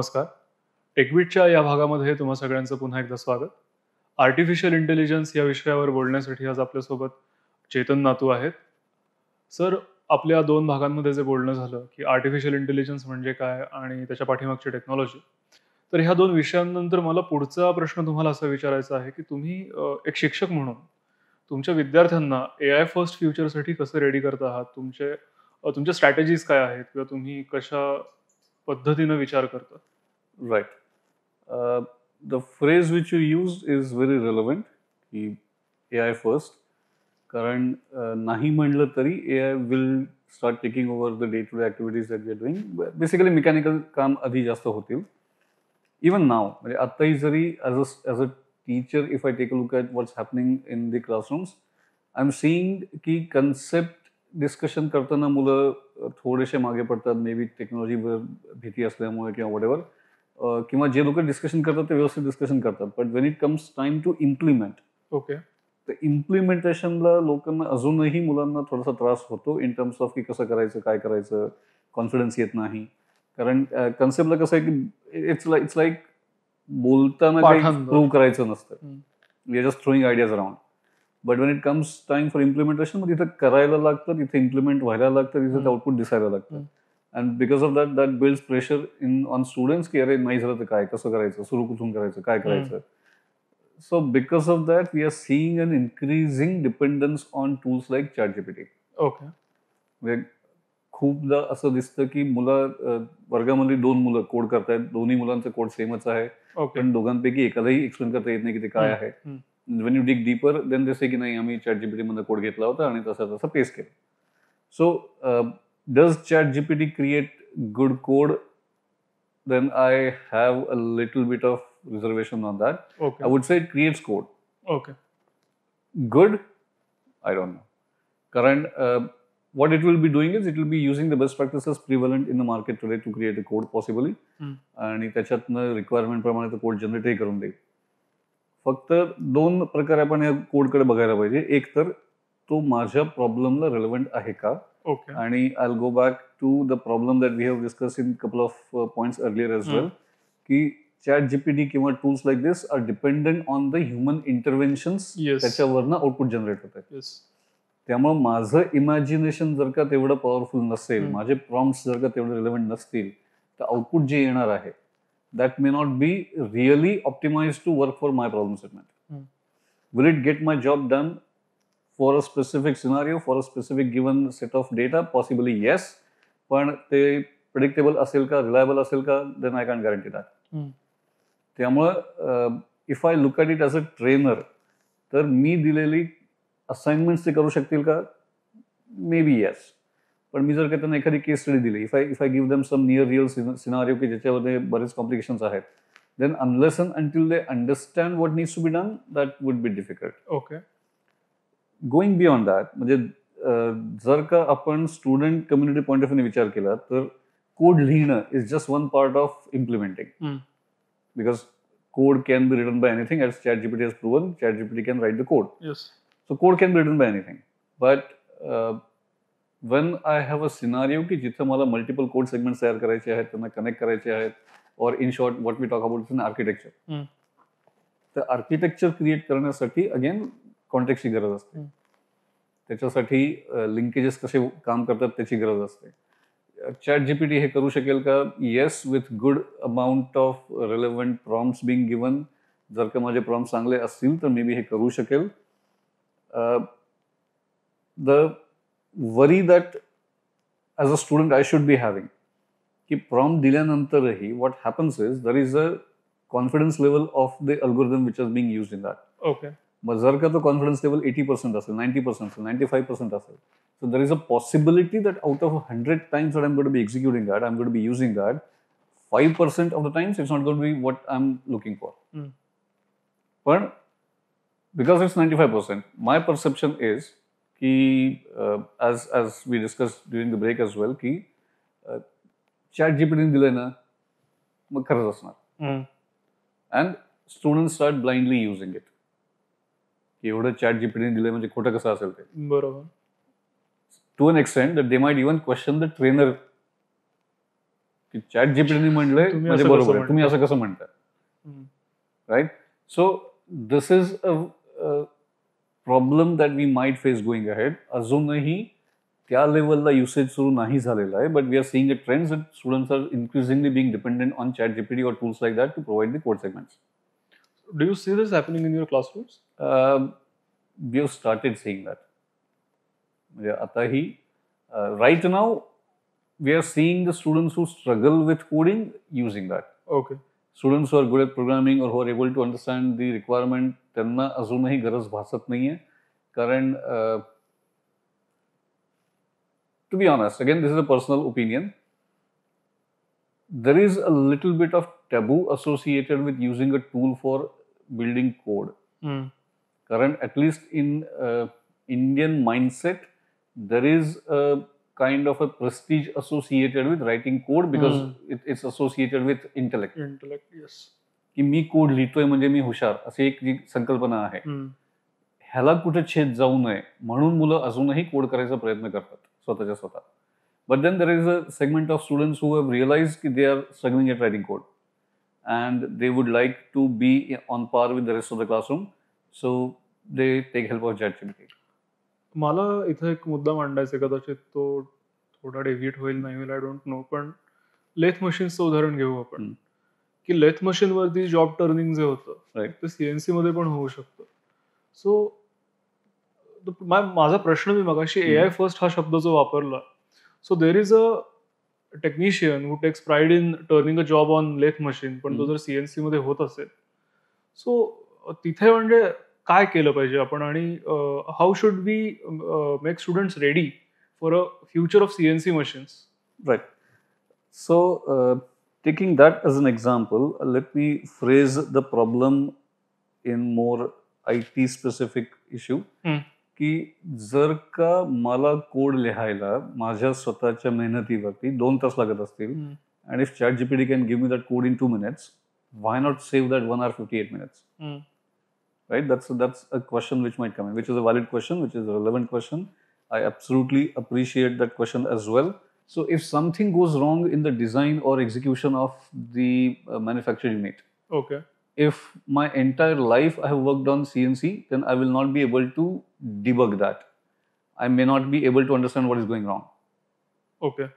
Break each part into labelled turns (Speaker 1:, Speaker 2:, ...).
Speaker 1: नमस्कार. टेकविटच्या या भागामध्ये तुम्हा सगळ्यांचं पुन्हा एकदा स्वागत. आर्टिफिशियल इंटेलिजन्स या विषयावर बोलण्यासाठी आज आपल्यासोबत चेतन नातू आहेत. सर, आपल्या 2 भागांमध्ये जे बोलणं झालं, की आर्टिफिशियल इंटेलिजन्स म्हणजे काय आणि त्याच्या पाठीमागची टेक्नॉलॉजी. तर ह्या 2 विषयांनंतर मला पुढचा प्रश्न तुम्हाला असा विचारायचा आहे, की तुम्ही एक शिक्षक म्हणून तुमच्या विद्यार्थ्यांना एआय फर्स्ट फ्युचरसाठी कसं रेडी करत आहात? तुमच्या स्ट्रॅटेजीज काय आहेत? किंवा तुम्ही कशा पद्धतीनं विचार करता?
Speaker 2: Right. The phrase which you used is very relevant, की AI first. कारण नाही म्हणलं तरी AI will start taking over the day-to-day activities that we are doing. Basically mechanical काम आधी जास्त होतील. Even now, म्हणजे आत्ताही जरी as a teacher, if I take a look at what's happening in the classrooms, I'm seeing की concept discussion करताना मुलं थोडेसे मागे पडतात, मे बी टेक्नॉलॉजीवर भीती असल्यामुळे किंवा वॉट एव्हर. किंवा जे लोक डिस्कशन करतात ते व्यवस्थित डिस्कशन करतात, but when it comes time to implement,
Speaker 1: okay.
Speaker 2: तर इम्प्लिमेंटेशनला लोकांना अजूनही मुलांना थोडासा त्रास होतो इन टर्म्स ऑफ की कसं करायचं, काय करायचं, कॉन्फिडन्स येत नाही. कारण कन्सेप्टला कसं आहे की इट्स लाईक बोलताना काही प्रूव्ह करायचं नसतं, we are just throwing ideas around. But when it comes time for implementation, मग तिथं करायला लागतं, तिथे इम्प्लिमेंट व्हायला लागतं, तिथे आउटपुट दिसायला लागतं. And because of that builds pressure on students की अरे नाही झालं तर काय, कसं करायचं, सुरू कुठून करायचं, काय करायचं. So because of that we are seeing an increasing dependence on tools like ChatGPT.
Speaker 1: Okay.
Speaker 2: म्हणजे खूपदा असं दिसतं की वर्गामध्ये 2 मुलं कोड करतायत, दोन्ही मुलांचं कोड सेमच आहे, पण दोघांपैकी एखादाही एक्सप्लेन करता येत नाही की ते काय आहे. When you dig deeper then they say की नाही, आम्ही ChatGPT मधनं कोड घेतला होता आणि तसा पेस्ट केला. सो does ChatGPT create good code? Then I have a little bit of reservation on that.
Speaker 1: Okay.
Speaker 2: I would say it creates code.
Speaker 1: Okay.
Speaker 2: Good? I don't know. Current, what it will be doing is it will be using the best practices prevalent in the market today to create a code possibly. आणि त्याच्यातनं requirement प्रमाणे तो code जनरेटही करून देईल. फक्त 2 प्रकारे आपण या कोडकडे बघायला पाहिजे. एक तर तो माझ्या प्रॉब्लेमला रिलेव्हंट आहे का, आणि I will go back to the problem that we have discuss in couple of points earlier as well, की ChatGPT किंवा tools like this are dependent on the human interventions, त्याच्यावरनं आउटपुट जनरेट होत आहे. त्यामुळे माझं इमॅजिनेशन जर का तेवढं पॉवरफुल नसेल, माझे प्रॉम्प्ट्स जर का तेवढे रिलेव्हंट नसतील, तर आउटपुट जे येणार आहे that may not be really optimized to work for my problem statement. Will it get my job done for a specific scenario, for a specific given set of data? Possibly yes. पण ते predictable असेल का, reliable असेल का, then I can't guarantee that. त्यामुळं if I look at it as a trainer, तर मी दिलेली assignments ते करू शकतील का? Maybe yes. पण मी जर का त्यांना एखादी केस स्टडी दिली, if I give them some near real scenario की ज्याच्यामध्ये बरेच कॉम्प्लिकेशन्स आहेत, then unless and until they understand what needs to be done, that would be difficult.
Speaker 1: Okay.
Speaker 2: Going beyond that, म्हणजे जर का आपण student community point of view विचार केला, तर कोड लिहिणं is just one part of implementing, because code can be written by anything, as ChatGPT has proven. ChatGPT can write the code. So code can be written by anything, but when I have a scenario की जिथं मला multiple code segments तयार करायचे आहेत, त्यांना connect करायचे आहेत, और in short what we talk about in architecture, तर आर्किटेक्चर क्रिएट करण्यासाठी अगेन कॉन्टेक्स्टची गरज असते. त्याच्यासाठी लिंकेजेस कसे काम करतात त्याची गरज असते. ChatGPT हे करू शकेल का? Yes, with good amount of relevant prompts being given. जर का माझे प्रॉम्प्ट चांगले असतील तर मे बी हे करू शकेल. The worry that as a student I should be having, की prompt दिल्यानंतरही what happens is there is a confidence level of the algorithm which is being used in that.
Speaker 1: Okay.
Speaker 2: मग जर का तो confidence level 80% असेल, 90% असेल, 95% असेल, so there is a possibility that out of 100 times that I'm going to be executing that, I'm going to be using that, 5% of the times it's not going to be what I'm looking for. पण because it's 95%, my perception is की as we discussed during the break as well, की ChatGPT दिलंय ना, मग खरंच असणार. And student start blindly using it. एवढं ChatGPT दिलंय म्हणजे खोटं कसं असेल ते. बरोबर. To an extent that they might even question the trainer की चॅट जीपीटीने म्हणलंय
Speaker 1: तुम्ही
Speaker 2: म्हणजे
Speaker 1: असं
Speaker 2: बरोबर
Speaker 1: कसं
Speaker 2: आहे, तुम्ही असं कसं म्हणताय,
Speaker 1: hmm.
Speaker 2: Right? So this is a problem that we might face going ahead. अजूनही त्या लेवलला युसेज सुरू नाही झालेला आहे, but we are seeing a trends that students are increasingly being dependent on ChatGPT और tools like that to provide the code segments.
Speaker 1: Do you see this happening in your classrooms?
Speaker 2: We have started seeing that. म्हणजे आताही right now we are seeing the students who struggle with coding using that.
Speaker 1: Okay.
Speaker 2: Students who are good at programming or who are able to understand the requirement, त्यांना अजूनही गरज भासत नाहीये. कारण to be honest, again, this is a personal opinion, there is a little bit of taboo associated with using a tool for building code.
Speaker 1: Hmm.
Speaker 2: Current, at least in Indian mindset, there is a kind of a prestige associated with writing code because it's associated with intellect.
Speaker 1: Intellect, yes.
Speaker 2: की मी code लिहितोय म्हणजे मी हुशार, अशी एक जी संकल्पना आहे. ह्याला कुठे छेद जाऊ नये म्हणून मुलं अजूनही कोड करायचा प्रयत्न करतात स्वतःच्या स्वतः. But then there is a segment of students who have realise की they are struggling at writing code and they would like to be on par with the rest of the classroom, so they take help of ChatGPT.
Speaker 1: मला इथं एक मुद्दा मांडायचा आहे, कदाचित तो थोडा deviate होईल नाही होईल आय डोंट नो, पण लेथ मशीन्सचं उदाहरण घेऊ आपण. की लेथ मशीनवरती जॉब टर्निंग जे होतं ते सीएनसी मध्ये पण होऊ शकतं. सो माझा प्रश्न, मी मगाशी एआय फर्स्ट हा शब्द जो वापरला, so there is a technician who takes pride in turning a job on lathe machine, पण तो जर सीएनसी मध्ये होत असेल, सो तिथे म्हणजे काय केलं पाहिजे आपण, आणि how should we make students ready for a future of CNC machines?
Speaker 2: Right. So taking that as an example, let me phrase the problem in more IT specific issue. की जर का मला कोड लिहायला माझ्या स्वतःच्या मेहनतीवरती 2 तास लागत असतील, and if ChatGPT can give me that code in 2 minutes, why not save that 1 hour 58 minutes? Right? That's a question which might come in, which is a valid question, which is a relevant question. I absolutely appreciate that question as well. So if something goes wrong in the design or execution of the manufactured unit,
Speaker 1: okay, if
Speaker 2: my entire life I have worked on CNC, then I will not be able to debug that. I may not be able to understand what is going wrong.
Speaker 1: Okay.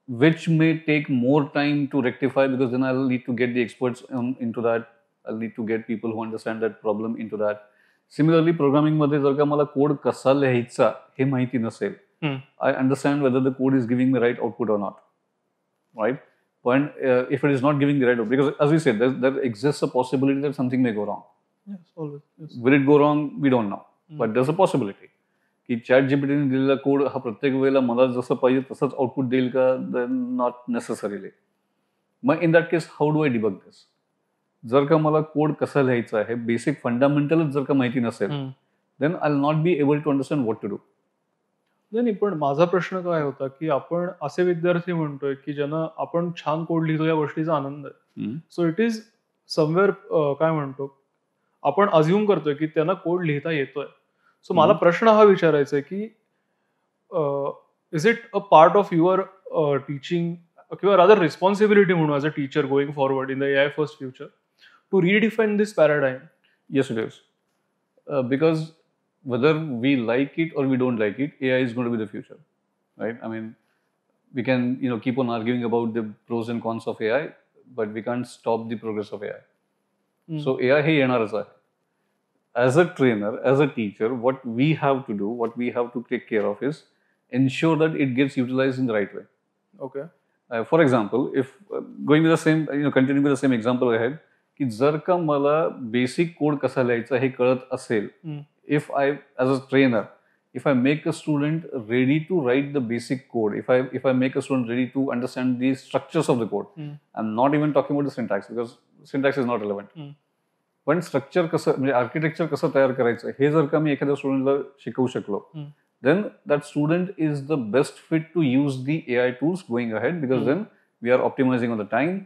Speaker 2: Which may take more time to rectify, because then I'll need to get the experts into that. I'll need to get people who understand that problem into that. Similarly, programming मध्ये जर का मला code कसा लिहायचा हे माहिती नसेल, I understand whether the code is giving the right output or not. Right? But if it is not giving the right output, because as we said, there exists a possibility that something may go wrong.
Speaker 1: Yes, always. Yes.
Speaker 2: Will it go wrong? We don't know. But there's a possibility. की चॅट जीपीटीने दिलेला code हा प्रत्येक वेळेला मला जसं पाहिजे तसंच आउटपुट देईल का? Not necessarily. Mug in that case how do I debug this? जर का मला कोड कसा लिहायचा आहे, बेसिक फंडामेंटलच जर का माहिती नसेल, then I will not be able to understand what to do.
Speaker 1: नाही, पण माझा प्रश्न काय होता की आपण असे विद्यार्थी म्हणतोय की ज्यांना आपण छान कोड लिहितो या गोष्टीचा आनंद आहे. सो इट इज समवेअर काय म्हणतो, आपण अज्युम करतोय की त्यांना कोड लिहिता येतोय. सो मला प्रश्न हा विचारायचा आहे की is it a part of your teaching किंवा रादर रिस्पॉन्सिबिलिटी म्हणून as a teacher going forward in the AI first future to redefine this paradigm?
Speaker 2: Yes, it is. Because whether we like it or we don't like it, AI is going to be the future, right? I mean, we can keep on arguing about the pros and cons of AI, but we can't stop the progress of AI. So AI हे येणारच आहे. As a trainer, as a teacher, what we have to do, what we have to take care of is ensure that it gets utilized in the right way.
Speaker 1: Okay.
Speaker 2: For example, if going with the same, continuing with the same example ahead, की जर का मला basic code कसा लिहायचा हे कळत असेल, if I, as a trainer, if I make a student ready to write the basic code, if I make a student ready to understand the structures of the code, I'm not even talking about the syntax because syntax is not relevant. पण structure कसं, म्हणजे architecture कसं तयार करायचं हे जर का मी एखाद्या स्टुडंटला शिकवू शकलो, then that student is the best fit to use the AI tools going ahead, because then we are optimizing on the time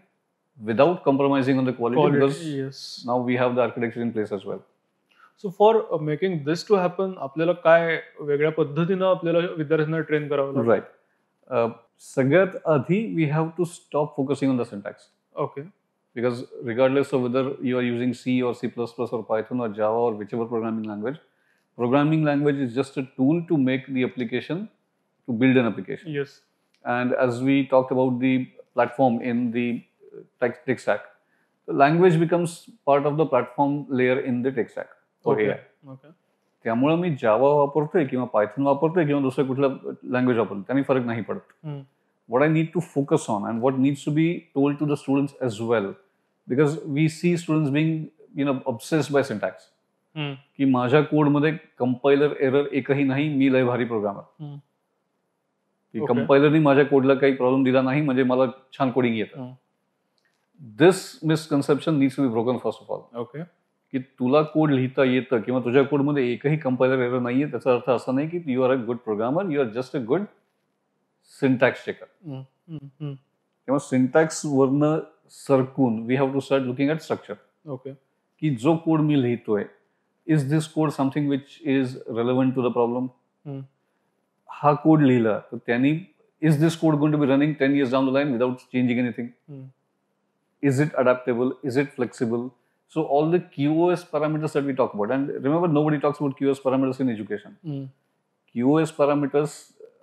Speaker 2: without compromising on the quality, because
Speaker 1: yes,
Speaker 2: now we have the architecture in place as well.
Speaker 1: So for making this to happen, आपल्याला काय वेगळ्या पद्धतीनं आपल्याला विद्यार्थ्यांना train करावं लागेल?
Speaker 2: Right. सगळ्यात आधी we have to stop focusing on the syntax.
Speaker 1: Okay.
Speaker 2: Because regardless of whether you are using C or C++ or Python or Java or whichever programming language is just a tool to make the application, to build an application.
Speaker 1: Yes.
Speaker 2: And as we talked about the platform in the tech stack, the language becomes part of the platform layer in the tech stack for
Speaker 1: Okay.
Speaker 2: AI.
Speaker 1: Okay.
Speaker 2: त्यामुळे मी जावा वापरतोय किंवा Python वापरतोय किंवा दुसरं कुठलं language वापरतोय त्याने फरक नाही पडत. What I need to focus on and what needs to be told to the students as well, because we see students being obsessed by syntax. की माझ्या कोडमध्ये कंपायलर एरर एकही नाही, मी लय भारी प्रोग्रामर. की कंपायलरनी माझ्या कोडला काही प्रॉब्लेम दिला नाही म्हणजे मला छान कोडिंग येतं. This misconception needs to be broken first of all.
Speaker 1: Okay.
Speaker 2: की तुला कोड लिहिता येतं किंवा तुझ्या कोडमध्ये एकही कंपायलर एरर नाहीये त्याचा अर्थ असा नाही की you are a good programmer, you are just a good syntax checker. किंवा सिंटॅक्स वरनं सरकून we have to start looking at structure.
Speaker 1: Okay.
Speaker 2: की जो कोड मी लिहितोय, is this code something which is relevant to the problem. हा code लिहिला तर त्यांनी is this code going to be running 10 years down the line without changing anything? Is it adaptable? Is it flexible? So all the QoS parameters that we talk about, and remember nobody talks about QoS parameters in education. QoS parameters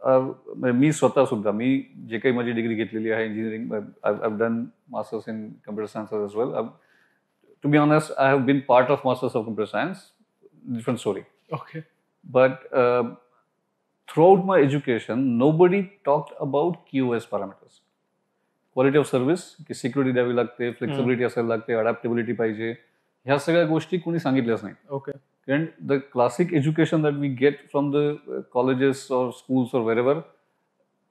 Speaker 2: मी स्वतः सुद्धा मी जे काही माझी degree घेतलेली आहे engineering, I have done masters in computer science as well. To be honest I have been part of masters of computer science, different story.
Speaker 1: Okay.
Speaker 2: But throughout my education nobody talked about QoS parameters. Quality of service, की security द्यावी लागते, flexibility असायला लागते, adaptability पाहिजे, ह्या सगळ्या गोष्टी कोणी सांगितल्याच नाही.
Speaker 1: Okay.
Speaker 2: And the classic education that we get from the colleges or schools or wherever,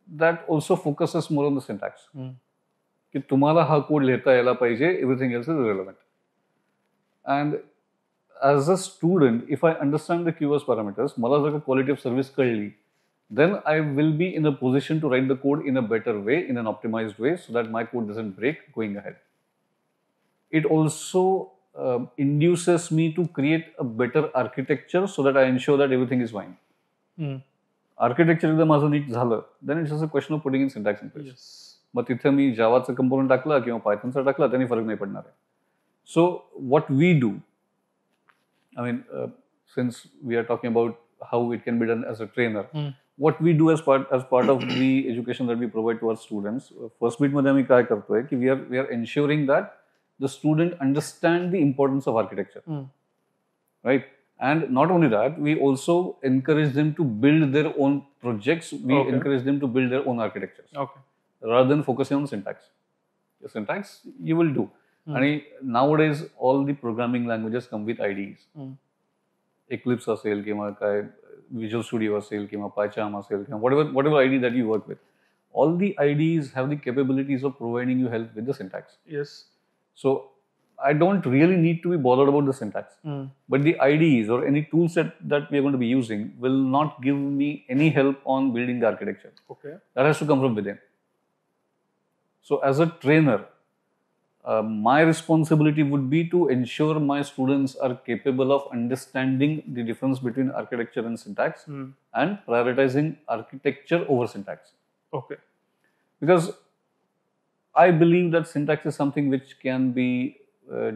Speaker 2: that also focuses more on the syntax. की तुम्हाला हा कोड लिहिता यायला पाहिजे, everything else is irrelevant. And as a student, if I understand the QoS parameters, मला जर का quality of service कळली, then I will be in a position to write the code in a better way, in an optimized way, so that my code doesn't break going ahead. It also induces me to create a better architecture so that I ensure that everything is fine. Architecture एकदा माझं NEET झालं, then it's just a question of putting in syntax in place. मग तिथे मी जावाचा component टाकला किंवा पायथनचा टाकला त्याने फरक नाही पडणार आहे. So what we do, I mean, since we are talking about how it can be done as a trainer, what we do as part of the education that we provide to our students, first bit मध्ये आम्ही काय करतोय की we are ensuring that the student understand the importance of architecture, right? And not only that, we also encourage them to build their own projects. We encourage them to build their own architectures.
Speaker 1: Okay.
Speaker 2: Rather than focusing on syntax. The syntax you will do. And nowadays all the programming languages come with IDEs. Eclipse असेल किंवा काय Visual Studio असेल किंवा PyCharm असेल किंवा whatever IDE that you work with. All the IDEs have the capabilities of providing you help with the syntax.
Speaker 1: Yes.
Speaker 2: So I don't really need to be bothered about the syntax. But the IDEs or any tool set that we are going to be using will not give me any help on building the architecture.
Speaker 1: Okay.
Speaker 2: That has to come from within. So as a trainer, my responsibility would be to ensure my students are capable of understanding the difference between architecture and syntax and prioritizing architecture over syntax.
Speaker 1: Okay.
Speaker 2: Because I believe that syntax is something which can be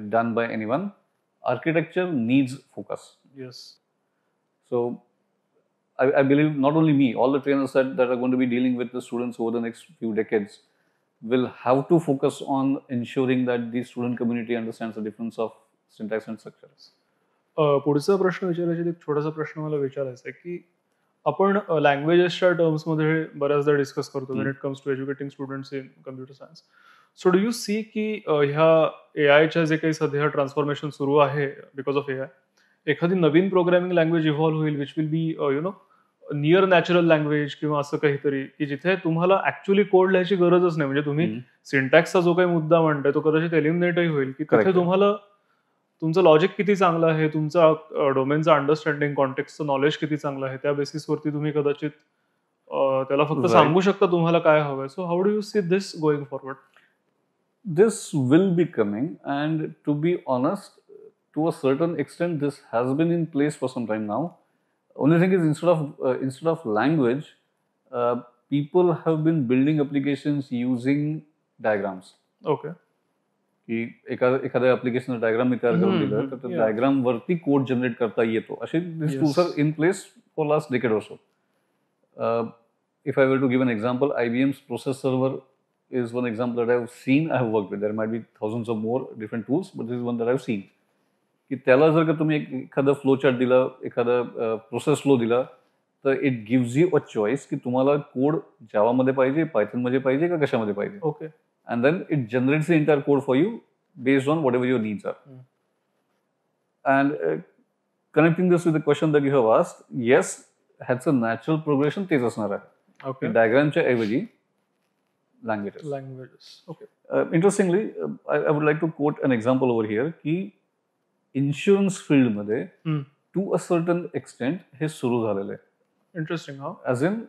Speaker 2: done by anyone. Architecture needs focus.
Speaker 1: Yes.
Speaker 2: So I believe not only me, all the trainers that are going to be dealing with the students over the next few decades will have to focus on ensuring that the student community understands the difference of syntax and structures.
Speaker 1: पुढचा प्रश्न विचारायचा एक छोटासा प्रश्न मला विचारायचा आहे की आपण लँग्वेजेसच्या टर्म्समध्ये बऱ्याचदा डिस्कस करतो when it comes to educating students in computer science. So do you see की ह्या AI जे काही सध्या ट्रान्सफॉर्मेशन सुरू आहे बिकॉज ऑफ AI, एखादी नवीन प्रोग्रामिंग लँग्वेज इव्हॉल्व्ह होईल which will be near natural language किंवा असं काहीतरी की जिथे तुम्हाला ऍक्च्युअली कोड लिहायची गरजच नाही, म्हणजे तुम्ही सिंटॅक्सचा जो काही मुद्दा म्हणताय तो कदाचित एलिमिनेटही होईल की तिथे तुम्हाला तुमचं लॉजिक किती चांगलं आहे, तुमचा डोमेनचा अंडरस्टँडिंग कॉन्टेक्स्टचं नॉलेज किती चांगलं आहे, त्या बेसिसवरती तुम्ही कदाचित त्याला फक्त सांगू शकता तुम्हाला काय हवंय. So how do you see this going forward?
Speaker 2: This will be coming, and to be honest, to a certain extent this has been in place for some time now. Only thing is instead of language, people have been building applications using diagrams.
Speaker 1: Okay.
Speaker 2: की एखाद्या ऍप्लिकेशनचं diagram मी तयार करून दिलं तर त्या diagram वरती code generate करता येतो. असे this tools are in place for last decade also. If I were to give an example, IBM's process server is one example that I have seen, I have worked with. There might be thousands of more different tools, but this is one that I have seen. की त्याला जर का तुम्ही एखादा flow chart दिला, एखादा process flow दिला, तर it gives you a choice की तुम्हाला कोड जावामध्ये पाहिजे, पायथनमध्ये पाहिजे का कशामध्ये पाहिजे.
Speaker 1: Okay.
Speaker 2: And then it generates the entire code for you based on whatever your needs are. And connecting this with the question that you have asked, yes, ह्याचं natural progression तेच असणार आहे.
Speaker 1: ओके.
Speaker 2: डायग्रामच्या ऐवजी languages.
Speaker 1: Okay.
Speaker 2: Interestingly I would like to quote an example over here की insurance फील्डमध्ये to a certain extent हे सुरू झालेलं आहे.
Speaker 1: इंटरेस्टिंग.
Speaker 2: ॲज इन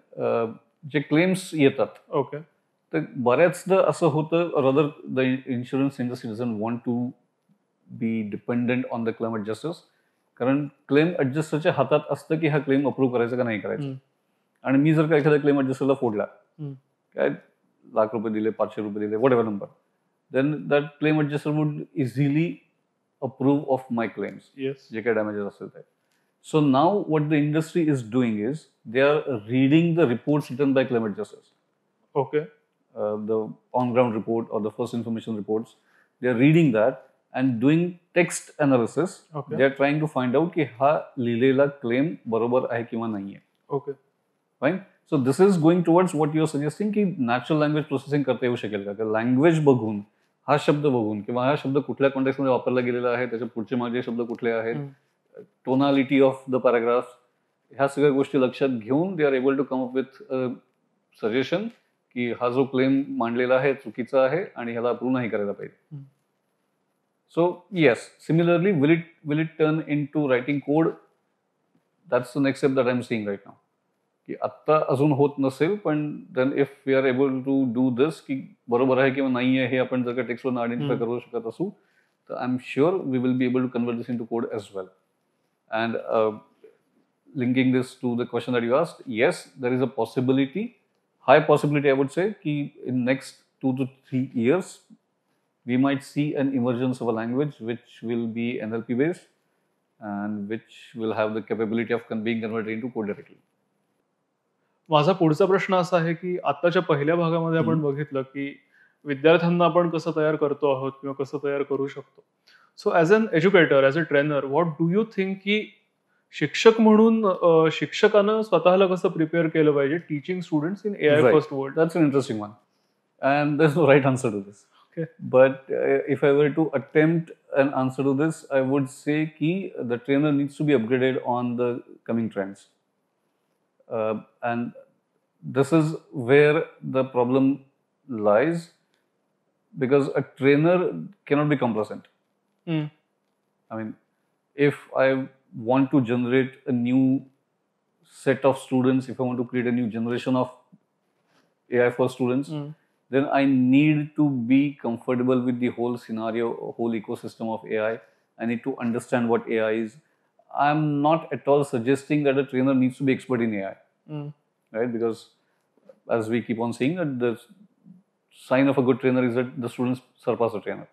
Speaker 2: जे क्लेम्स येतात.
Speaker 1: ओके.
Speaker 2: तर बऱ्याचदा असं होतं, rather the insurance industry doesn't want to be dependent on the claim adjusters. कारण क्लेम ॲडजस्टरच्या हातात असतं की हा क्लेम अप्रूव्ह करायचा का नाही करायचा. आणि मी जर का एखाद्या क्लेम ॲडजस्टरला फोडला, काय ₹1,00,000 दिले, ₹500 दिले, whatever number, then that claim adjuster would easily approve of my claims, जे काही डॅमेजेस असेल ते. So now what the industry is doing is they are reading the reports written by claim adjusters.
Speaker 1: Okay.
Speaker 2: The on-ground report or the first information reports, they are reading that and doing text analysis.
Speaker 1: Okay.
Speaker 2: They are trying to find out की हा लिहिलेला claim बरोबर आहे किंवा नाही आहे.
Speaker 1: Okay.
Speaker 2: Fine. So this is going towards what you are suggesting की natural language processing करता येऊ शकेल का? लँग्वेज बघून, हा शब्द बघून किंवा हा शब्द कुठल्या कॉन्टेक्स्टमध्ये वापरला गेलेला आहे, त्याच्या पुढचे मागे शब्द कुठले आहेत, टोनालिटी ऑफ द पॅराग्राफ, ह्या सगळ्या गोष्टी लक्षात घेऊन they are able to come up with suggestion की हा जो क्लेम मांडलेला आहे चुकीचा आहे आणि ह्याला अप्रूव्ह नाही करायला पाहिजे. So yes, similarly will it turn in to writing code? That's the next step that I am seeing right now. की आत्ता अजून होत नसेल, पण then if we are able to do this की बरोबर आहे किंवा नाही आहे हे आपण जर का टेक्स्टवरून आयडेंटिफाय करू शकत असू, तर I am sure we will be able to convert this in to code as well. And linking this to the question that you asked, yes, there is a possibility, high possibility I would say, कि in next 2 to 3 years, we might see an emergence of a language which will be NLP based and which will have the capability of being converted into code directly.
Speaker 1: माझा पुढचा प्रश्न असा आहे की आताच्या पहिल्या भागामध्ये आपण बघितलं की विद्यार्थ्यांना आपण कसं तयार करतो आहोत किंवा कसं तयार करू शकतो. So as an educator, as a trainer, what do you think की शिक्षक म्हणून शिक्षकानं स्वतःला कसं प्रिपेअर केलं पाहिजे teaching students in AI first world?
Speaker 2: That's an interesting one. And there's no right answer to this.
Speaker 1: Okay.
Speaker 2: But if I were to attempt an answer to this, I would say ki the trainer needs to be upgraded on the coming trends. And this is where the problem lies, because a trainer cannot be complacent. I mean, if I want to generate a new set of students, if I want to create a new generation of AI for students, then I need to be comfortable with the whole scenario, whole ecosystem of AI. I need to understand what AI is. I'm not at all suggesting that a trainer needs to be expert in AI, right? Because as we keep on saying, that the sign of a good trainer is that the students surpass the trainer.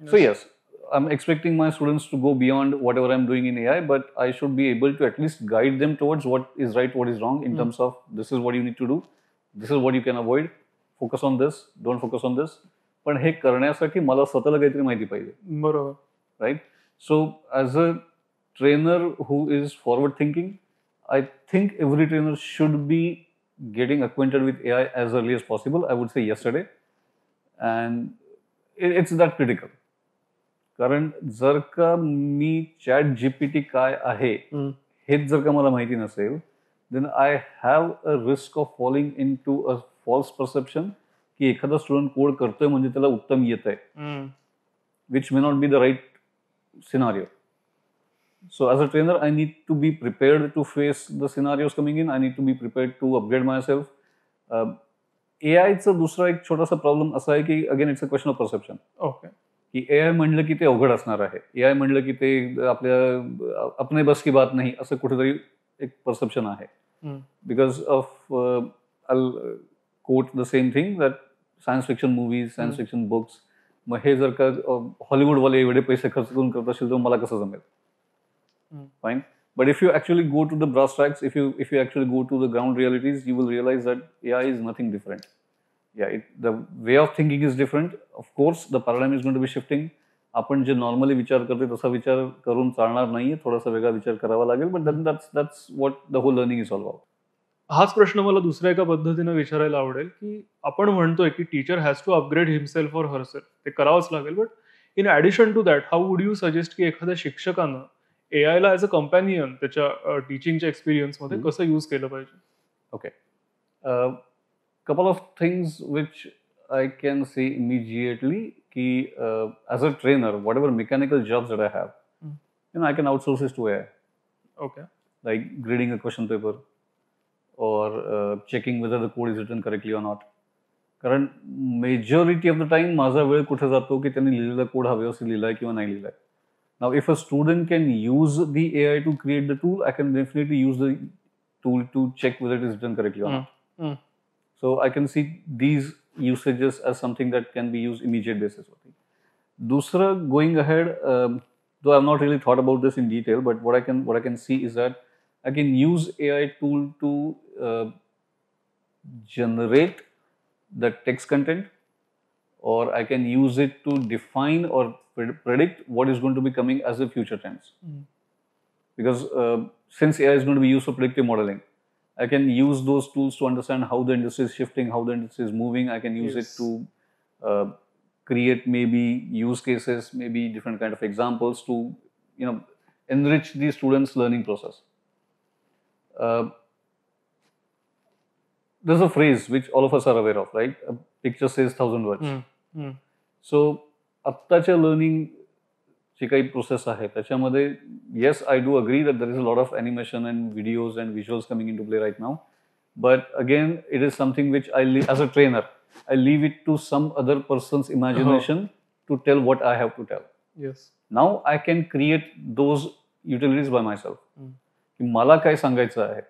Speaker 2: Yes. So yes, I'm expecting my students to go beyond whatever I'm doing in AI, but I should be able to at least guide them towards what is right, what is wrong, in terms of this is what you need to do, this is what you can avoid, focus on this, don't focus on this. पण हे करण्यासाठी मला स्वतःला काहीतरी माहिती पाहिजे.
Speaker 1: बरोबर.
Speaker 2: Right. So as a trainer who is forward thinking, I think every trainer should be getting acquainted with AI as early as possible. I would say yesterday. And it's that critical. कारण जर का मी ChatGPT काय आहे हेच जर का मला माहिती नसेल, then I have a risk of falling into a false perception की एखादा स्टुडंट कोड करतोय म्हणजे त्याला उत्तम येत आहे, which may not be the right scenario. So as a trainer, I need to be prepared to face the scenarios coming in. I need to be prepared to upgrade myself. AIचं दुसरा एक छोटासा problem असा आहे की again it's a question of perception.
Speaker 1: Okay.
Speaker 2: की AI म्हणलं की ते अवघड असणार आहे, AI म्हणलं की ते आपल्या अपने बस की बात नाही, असं कुठेतरी एक परसेप्शन आहे. Because of I'll quote the same thing that science fiction movies, science fiction books, मग हे जर का हॉलिवूडवाले एवढे पैसे खर्च करून करत असेल तर मला कसं जमेल? Fine. But if you actually go to the brass tacks, if you actually go to the ground realities, you will realize that AI is nothing different. Yeah, the way of thinking is different. Of course, the paradigm is going to be shifting. आपण जे normally विचार करते तसा विचार करून चालणार नाहीये, थोडासा वेगळा विचार करावा लागेल. But then that's what the whole learning is all about.
Speaker 1: हाच प्रश्न मला दुसऱ्या एका पद्धतीने विचारायला आवडेल, की आपण म्हणतोय की teacher has to upgrade himself or herself, ते करावंच लागेल. But in addition to that, how would you suggest की एखाद्या शिक्षकानं AI ला ॲज अ कंपॅनियन त्याच्या टीचिंगच्या एक्सपिरियन्समध्ये कसं यूज केलं पाहिजे?
Speaker 2: Okay. Couple of things which I can say immediately ki as a trainer, whatever mechanical jobs that I have, I can outsource this to AI.
Speaker 1: Okay.
Speaker 2: Like grading a question paper or checking whether the code is written correctly or not. कारण majority of the time माझा वेळ कुठे जातो की त्यांनी लिहिलेला code हा व्यवस्थित लिहिलाय किंवा नाही लिहिलाय. Now, if a student can use the AI to create the tool, I can definitely use the tool to check whether it is done correctly or not. So I can see these usages as something that can be used immediate basis. Dusra, going ahead, though I've not really thought about this in detail, but what I can see is that I can use AI tool to generate the text content, or I can use it to define or predict what is going to be coming as the future trends. Because since AI is going to be used for predictive modeling, I can use those tools to understand how the industry is shifting, how the industry is moving. I can use it to create maybe use cases, maybe different kind of examples to enrich the students' learning process. There's a phrase which all of us are aware of, right? A picture says 1,000 words. So आत्ताच्या learning जी काही process आहे त्याच्यामध्ये yes I do agree that there is a lot of animation and videos and visuals coming into play right now, but again it is something which I as a trainer I leave it to some other persons imagination to tell what I have to tell. Now I can create those utilities by myself. की मला काय सांगायचं आहे,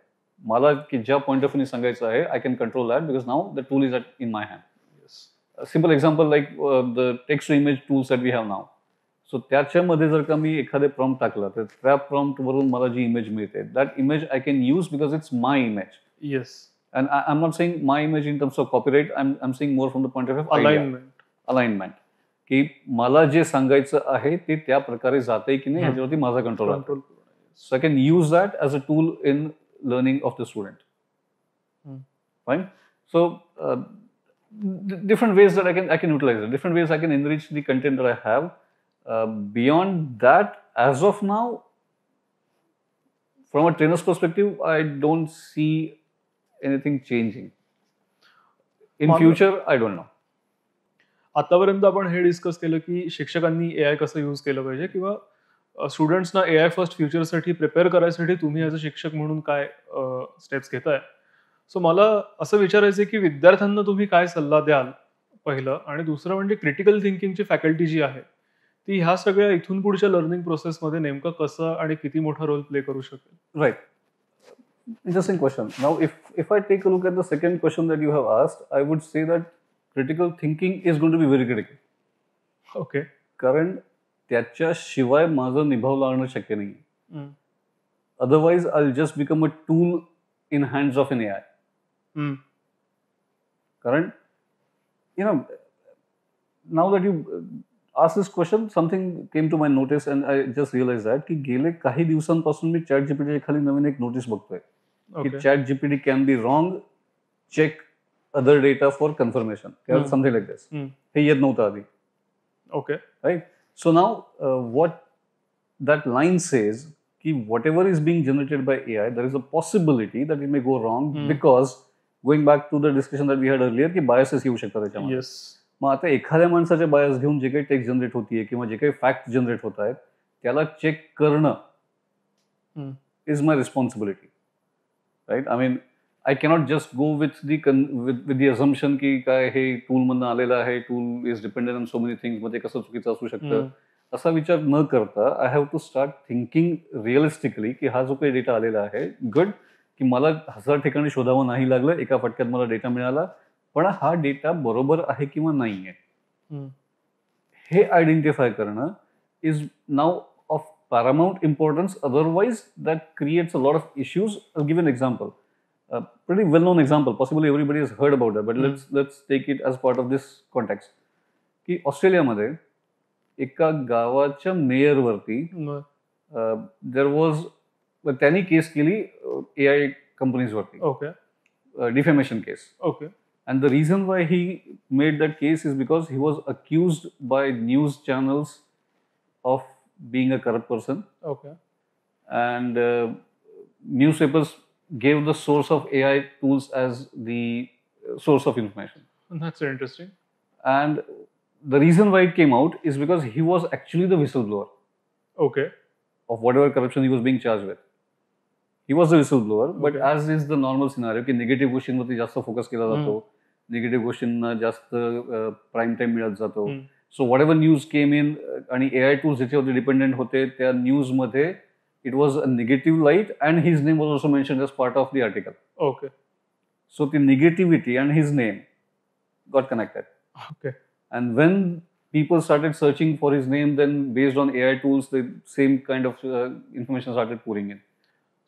Speaker 2: मला की ज्या point of व्ह्यूने सांगायचं आहे, I can control that because now the tool is in my hand. A simple example like the text to image tools that we have now. So त्याच्यामध्ये जर का मी एखादे प्रॉम्प्ट टाकला तर त्या प्रॉम्प्ट वरून मला जी इमेज मिळते, that image I can use because it's my image.
Speaker 1: Yes.
Speaker 2: And I am not saying my image in terms of copyright, I am saying more from the point of alignment. की मला जे सांगायचं आहे ते त्या प्रकारे जाते की नाही ह्याच्यावरती माझा कंट्रोल आहे. So I can use that as a tool in learning of the student. Fine. So different ways that I can utilize it, different ways I can enrich the content that I have. Beyond that, as of now, from a trainer's perspective, I don't see anything changing. In future, I don't know.
Speaker 1: आतापर्यंत आपण हे discuss केलं की शिक्षकांनी AI कसं use केलं पाहिजे किंवा स्टुडंट्सना AI first फ्युचरसाठी prepare करायसाठी तुम्ही ॲज अ शिक्षक म्हणून काय स्टेप्स घेताय. सो मला असं विचारायचं आहे की विद्यार्थ्यांना तुम्ही काय सल्ला द्याल पहिलं, आणि दुसरं म्हणजे क्रिटिकल थिंकिंगची फॅकल्टी जी आहे ती ह्या सगळ्या इथून पुढच्या लर्निंग प्रोसेसमध्ये नेमकं कसं आणि किती मोठा रोल प्ले करू शकेल?
Speaker 2: Right. Interesting question. Now, if I take a look at the second question that you have asked, I would say that critical thinking is going to be very critical.
Speaker 1: Okay.
Speaker 2: कारण त्याच्याशिवाय माझं निभाव लागणं शक्य नाही. Otherwise, I'll just become a tool in hands of an AI. कारण now that you asked this question, something came to my notice and I just realized that की गेले काही दिवसांपासून मी चॅट जीपीटी खाली नवीन एक नोटीस बघतोय की ChatGPT can be wrong, check other data for confirmation, something like this. हे येत नव्हतं आधी. Okay. Right. So now what that line says कि whatever is being generated by AI, there is a possibility that it may go wrong because going back to the discussion that we had earlier की biases येऊ शकतात त्याच्यामध्ये. मग आता एखाद्या माणसाचे बायस घेऊन जे काही टेक्स्ट जनरेट होतीये किंवा जे काही फॅक्ट जनरेट होत आहेत त्याला चेक करणं is my responsibility. Right. I mean I cannot just go with the assumption की काय हे टूल मधनं आलेलं आहे, tool is dependent on so many things, मध्ये कसं चुकीचं असू शकतं असा विचार न करता I have to start thinking realistically की हा जो काही डेटा आलेला आहे, गुड, की मला 1000 ठिकाणी शोधावं नाही लागलं, एका फटक्यात मला डेटा मिळाला, पण हा डेटा बरोबर आहे किंवा नाहीये
Speaker 1: हम्म.
Speaker 2: हे आयडेंटिफाय करणं is now of paramount importance. Otherwise, that creates a lot of issues. I'll give an example. A pretty well-known example. Possibly everybody has heard about that, but let's take it as part of this context. की ऑस्ट्रेलियामध्ये एका गावाच्या मेयरवरती
Speaker 1: मग
Speaker 2: there was त्यांनी case केली AI कंपनीजवरती,
Speaker 1: okay
Speaker 2: defamation case.
Speaker 1: Okay
Speaker 2: And the reason why he made that case is because he was accused by news channels of being a corrupt person,
Speaker 1: okay
Speaker 2: and newspapers gave the source of AI tools as the source of information.
Speaker 1: That's interesting.
Speaker 2: And the reason why it came out is because he was actually the whistleblower
Speaker 1: okay
Speaker 2: of whatever corruption he was being charged with. He was the whistleblower, but
Speaker 1: Okay.
Speaker 2: as is the normal scenario, की negative गोष्टींवरती जास्त focus केला जातो, negative गोष्टींना जास्त prime time मिळत जातो. So whatever news came in आणि AI टूल्स ज्याच्यावरती डिपेंडेंट होते त्या न्यूजमध्ये it was a negative light and his name was also mention as part of the article.
Speaker 1: Okay
Speaker 2: so ती negativity and his name got connected.
Speaker 1: Okay
Speaker 2: And when people started searching for his name, then based on AI tools, the same kind of information started pouring in.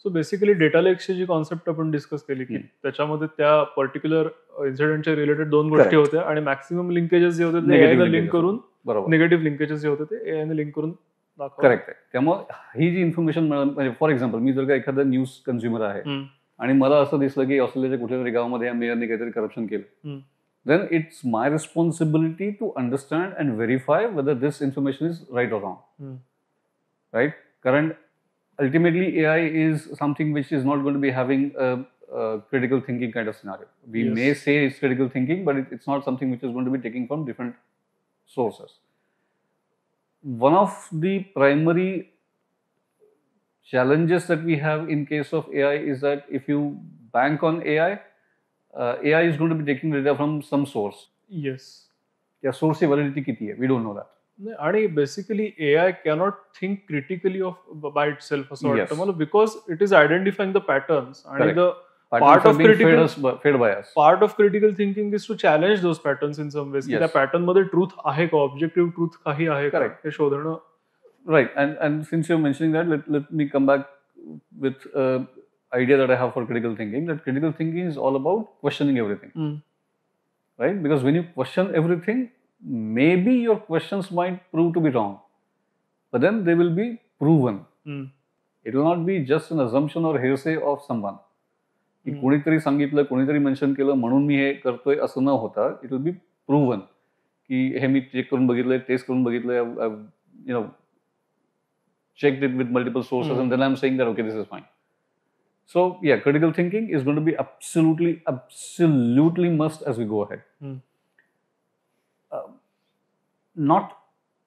Speaker 1: So basically data लेक्सची जी concept आपण discuss केली की त्याच्यामध्ये त्या particular इन्सिडेंटच्या related दोन गोष्टी
Speaker 2: Correct.
Speaker 1: होत्या आणि मॅक्सिमम लिंकेजेस जे होते ते
Speaker 2: Negative
Speaker 1: AI ने लिंक
Speaker 2: linkages.
Speaker 1: करून
Speaker 2: बरोबर,
Speaker 1: निगेटिव्ह लिंकेजेस जे होते ते AI ने लिंक करून दाखवले.
Speaker 2: करेक्ट आहे. त्यामुळे ही जी इन्फॉर्मेशन म्हणजे फॉर एक्झाम्पल मी जर का एखादा न्यूज कन्झ्युमर आहे आणि मला असं दिसलं की ऑस्ट्रेलियाच्या कुठल्या तरी गावामध्ये या मेयरने काहीतरी करप्शन केलं, then it's my responsibility to understand and verify whether this information is right or wrong. Right? Current, ultimately AI is something which is not going to be having a critical thinking kind of scenario. We
Speaker 1: Yes.
Speaker 2: may say it's critical thinking, but it's not something which is going to be taking from different sources. One of the primary challenges that we have in case of AI is that if you bank on AI, AI is going to be taking data from some source.
Speaker 1: Yes.
Speaker 2: त्या सोर्सची validity किती आहे, we don't know that.
Speaker 1: आणि basically AI cannot think critically of by itself असं वाटतं
Speaker 2: Yes.
Speaker 1: मला, because it is identifying the patterns आणि
Speaker 2: Correct.
Speaker 1: The
Speaker 2: Patterns
Speaker 1: of
Speaker 2: are being
Speaker 1: critical-
Speaker 2: fed by us.
Speaker 1: Part of critical thinking is to challenge those patterns in some ways की
Speaker 2: Yes.
Speaker 1: त्या pattern मध्ये truth आहे का, objective truth काही आहे का
Speaker 2: Correct.
Speaker 1: हे शोधणं.
Speaker 2: Right, and since you're mentioning that, let me come back with idea that I have for critical thinking. That critical thinking is all about questioning everything, right? Because when you question everything, maybe your questions might prove to be wrong, but then they will be proven. It will not be just an assumption or hearsay of someone. की कोणीतरी सांगितलं, कोणीतरी mention केलं म्हणून मी हे करतोय असं न होता, इट विल बी प्रूव्हन की हे मी चेक करून बघितलंय, टेस्ट करून बघितलंय, you know checked it with multiple sources, and then I'm saying that okay, this is fine. So yeah, critical thinking is going to be absolutely must as we go ahead. Not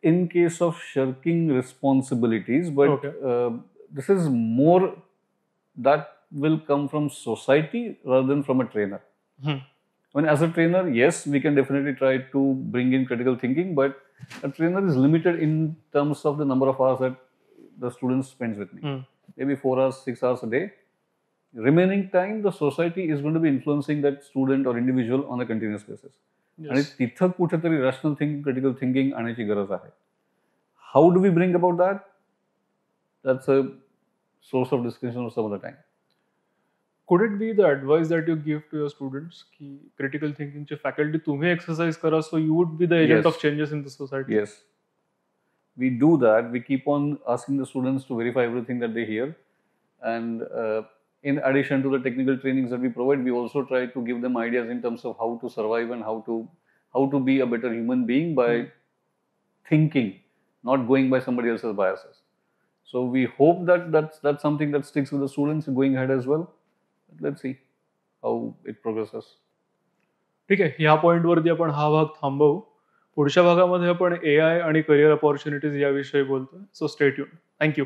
Speaker 2: in case of shirking responsibilities, but
Speaker 1: Okay.
Speaker 2: This is more that will come from society rather than from a trainer. When as a trainer, yes, we can definitely try to bring in critical thinking, but a trainer is limited in terms of the number of hours that the student spends with me. Maybe 4 hours, 6 hours a day. Remaining time, the society is going to be influencing that student or individual on a continuous basis. आणि तिथं कुठेतरी rational thinking, critical thinking आणण्याची गरज आहे. How do we bring about that? That's a source of discussion of some other time.
Speaker 1: Could it be the advice that you give to your students की critical thinking ची faculty तुम्ही exercise करा, so you would be the agent
Speaker 2: Yes.
Speaker 1: of changes in the society?
Speaker 2: Yes. We do that. We keep on asking the students to verify everything that they hear. And in addition to the technical trainings that we provide, we also try to give them ideas in terms of how to survive and how to be a better human being by thinking, not going by somebody else's biases. So we hope that that's something that sticks with the students going ahead as well. Let's see how it progresses.
Speaker 1: ठीक आहे, ह्या पॉइंटवरती आपण हा भाग थांबवू. पुढच्या भागामध्ये आपण AI आणि करिअर अपॉर्च्युनिटीज याविषयी बोलतोय. So stay tuned. थँक्यू.